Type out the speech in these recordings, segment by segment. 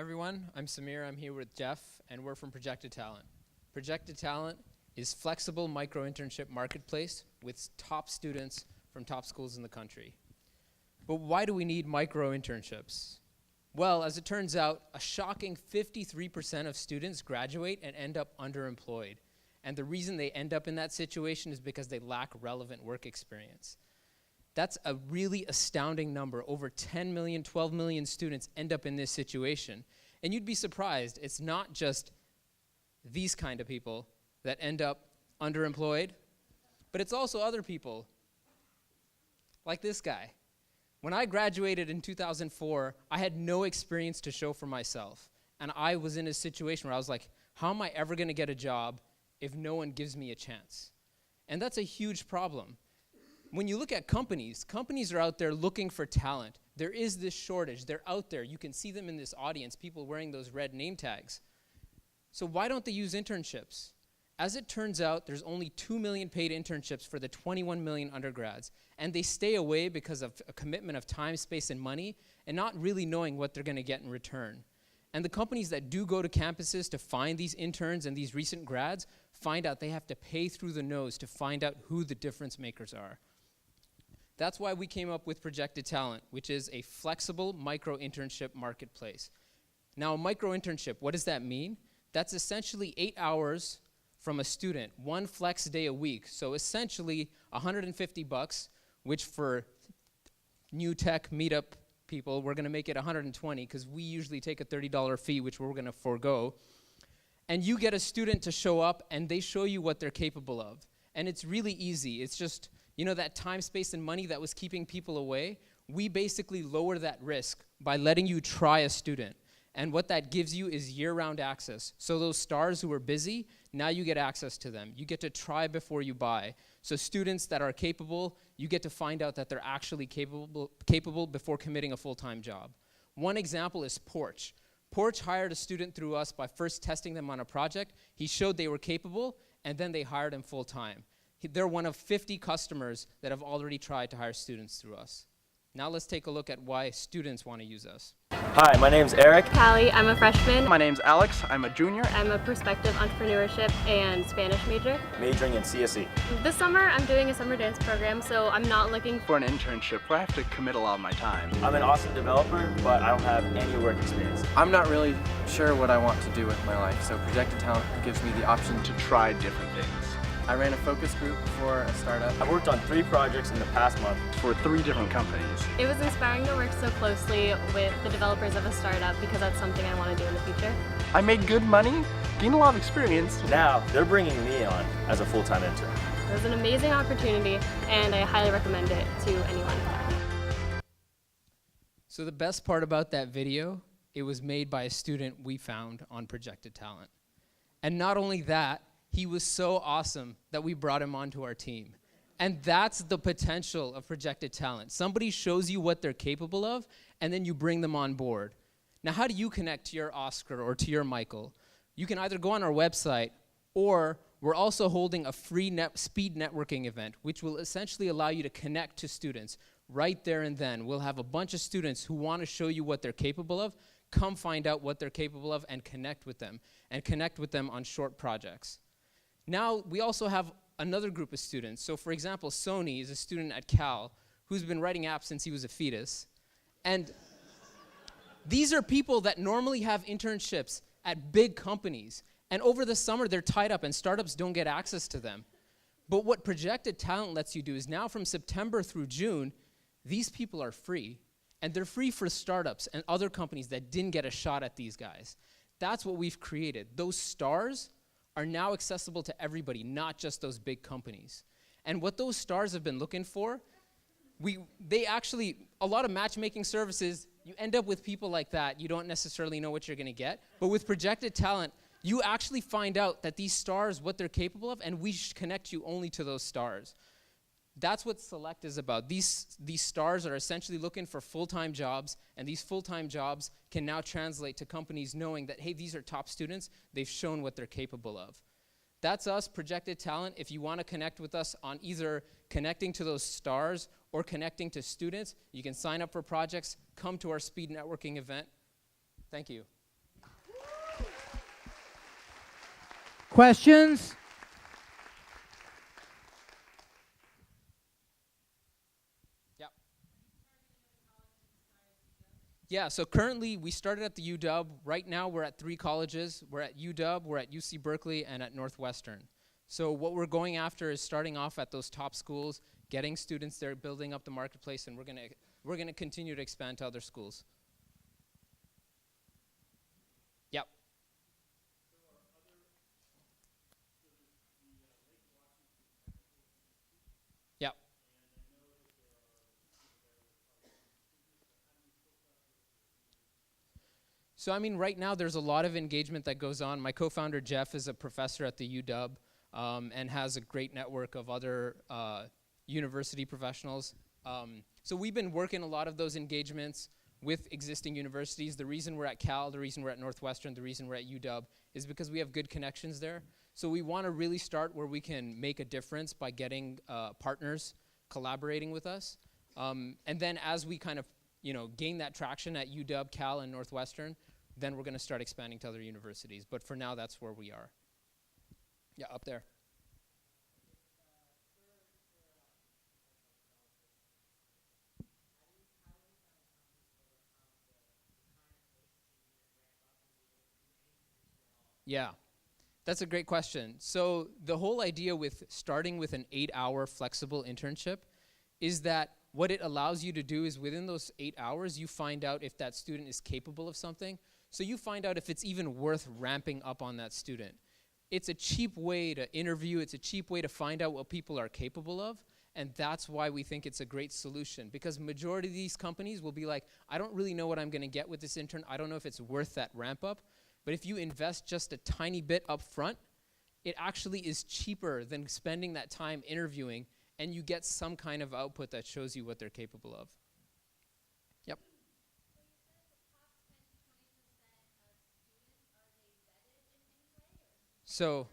everyone. I'm Samir. I'm here with Jeff, and we're from Projected Talent. Projected Talent is flexible micro-internship marketplace with top students from top schools in the country. But why do we need micro-internships? Well, as it turns out, a shocking 53% of students graduate and end up underemployed. And the reason they end up in that situation is because they lack relevant work experience. That's a really astounding number. Over 10 million, 12 million students end up in this situation. And you'd be surprised, it's not just these kind of people that end up underemployed, but it's also other people, like this guy. When I graduated in 2004, I had no experience to show for myself. And I was in a situation where I was like, how am I ever gonna get a job if no one gives me a chance? And that's a huge problem. When you look at companies are out there looking for talent. There is this shortage. They're out there. You can see them in this audience, people wearing those red name tags. So why don't they use internships? As it turns out, there's only 2 million paid internships for the 21 million undergrads, and they stay away because of a commitment of time, space, and money, and not really knowing what they're gonna get in return. And the companies that do go to campuses to find these interns and these recent grads find out they have to pay through the nose to find out who the difference makers are. That's why we came up with Projected Talent, which is a flexible micro-internship marketplace. Now, a micro-internship, what does that mean? That's essentially 8 hours from a student, one flex day a week. So essentially, $150, which for new tech meetup people, we're gonna make it $120, because we usually take a $30 fee, which we're gonna forego. And you get a student to show up, and they show you what they're capable of. And it's really easy. It's just, you know, that time, space, and money that was keeping people away, we basically lower that risk by letting you try a student. And what that gives you is year-round access. So those stars who are busy, now you get access to them. You get to try before you buy. So students that are capable, you get to find out that they're actually capable before committing a full-time job. One example is Porch. Porch hired a student through us by first testing them on a project. He showed they were capable, and then they hired him full-time. They're one of 50 customers that have already tried to hire students through us. Now let's take a look at why students want to use us. Hi, my name's Eric. Callie, I'm a freshman. My name's Alex, I'm a junior. I'm a prospective entrepreneurship and Spanish major. Majoring in CSE. This summer, I'm doing a summer dance program, so I'm not looking For an internship where I have to commit a lot of my time. I'm an awesome developer, but I don't have any work experience. I'm not really sure what I want to do with my life, so Projected Talent gives me the option To try different things. I ran a focus group for a startup. I've worked on 3 projects in the past month. For 3 different companies. It was inspiring to work so closely with the developers of a startup because that's something I want to do in the future. I made good money, gained a lot of experience. Now, they're bringing me on as a full-time intern. It was an amazing opportunity, and I highly recommend it to anyone. So the best part about that video, it was made by a student we found on Projected Talent. And not only that, he was so awesome that we brought him onto our team. And that's the potential of Projected Talent. Somebody shows you what they're capable of, and then you bring them on board. Now, how do you connect to your Oscar or to your Michael? You can either go on our website, or we're also holding a free speed networking event, which will essentially allow you to connect to students right there and then. We'll have a bunch of students who want to show you what they're capable of. Come find out what they're capable of and connect with them on short projects. Now, we also have another group of students. So for example, Sony is a student at Cal who's been writing apps since he was a fetus. And these are people that normally have internships at big companies. And over the summer, they're tied up and startups don't get access to them. But what Projected Talent lets you do is now from September through June, these people are free. And they're free for startups and other companies that didn't get a shot at these guys. That's what we've created. Those stars are now accessible to everybody, not just those big companies. And what those stars have been looking for, a lot of matchmaking services, you end up with people like that. You don't necessarily know what you're gonna get. But with Projected Talent, you actually find out that these stars, what they're capable of, and we connect you only to those stars. That's what Select is about. These stars are essentially looking for full-time jobs, and these full-time jobs can now translate to companies knowing that, hey, these are top students, they've shown what they're capable of. That's us, Projected Talent. If you want to connect with us on either connecting to those stars or connecting to students, you can sign up for projects, come to our speed networking event. Thank you. Questions? Yeah, so currently we started at the UW. Right now we're at 3 colleges. We're at UW, we're at UC Berkeley, and at Northwestern. So what we're going after is starting off at those top schools, getting students there, building up the marketplace, and we're gonna continue to expand to other schools. Yep. Yep. So I mean, right now there's a lot of engagement that goes on. My co-founder Jeff is a professor at the UW and has a great network of other university professionals. So we've been working a lot of those engagements with existing universities. The reason we're at Cal, the reason we're at Northwestern, the reason we're at UW is because we have good connections there. So we want to really start where we can make a difference by getting partners collaborating with us. And then as we kind of gain that traction at UW, Cal, and Northwestern, then we're going to start expanding to other universities. But for now, that's where we are. Yeah, up there. Yeah, that's a great question. So the whole idea with starting with an 8-hour flexible internship is that what it allows you to do is within those 8 hours, you find out if that student is capable of something. So you find out if it's even worth ramping up on that student. It's a cheap way to interview. It's a cheap way to find out what people are capable of. And that's why we think it's a great solution. Because majority of these companies will be like, I don't really know what I'm going to get with this intern. I don't know if it's worth that ramp up. But if you invest just a tiny bit up front, it actually is cheaper than spending that time interviewing, and you get some kind of output that shows you what they're capable of. Yep. So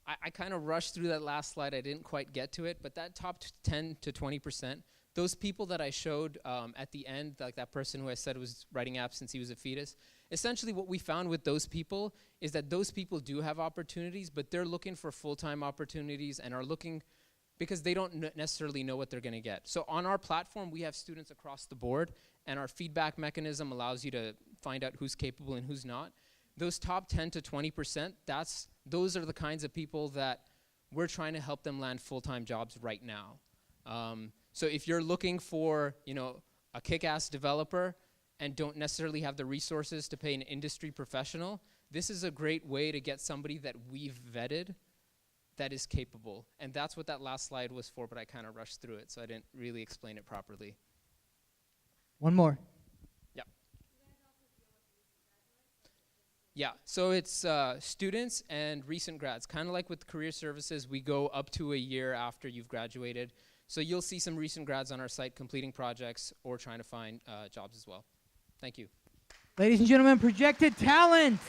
I kind of rushed through that last slide. I didn't quite get to it, but that top 10 to 20%, those people that I showed at the end, like that person who I said was writing apps since he was a fetus, essentially what we found with those people is that those people do have opportunities, but they're looking for full-time opportunities and are looking because they don't necessarily know what they're going to get. So on our platform, we have students across the board, and our feedback mechanism allows you to find out who's capable and who's not. Those top 10 to 20%, those are the kinds of people that we're trying to help them land full-time jobs right now. So if you're looking for, a kick-ass developer and don't necessarily have the resources to pay an industry professional, this is a great way to get somebody that we've vetted that is capable. And that's what that last slide was for, but I kind of rushed through it, so I didn't really explain it properly. One more. Yeah, so it's students and recent grads. Kind of like with career services, we go up to a year after you've graduated. So you'll see some recent grads on our site completing projects or trying to find jobs as well. Thank you. Ladies and gentlemen, projected talent.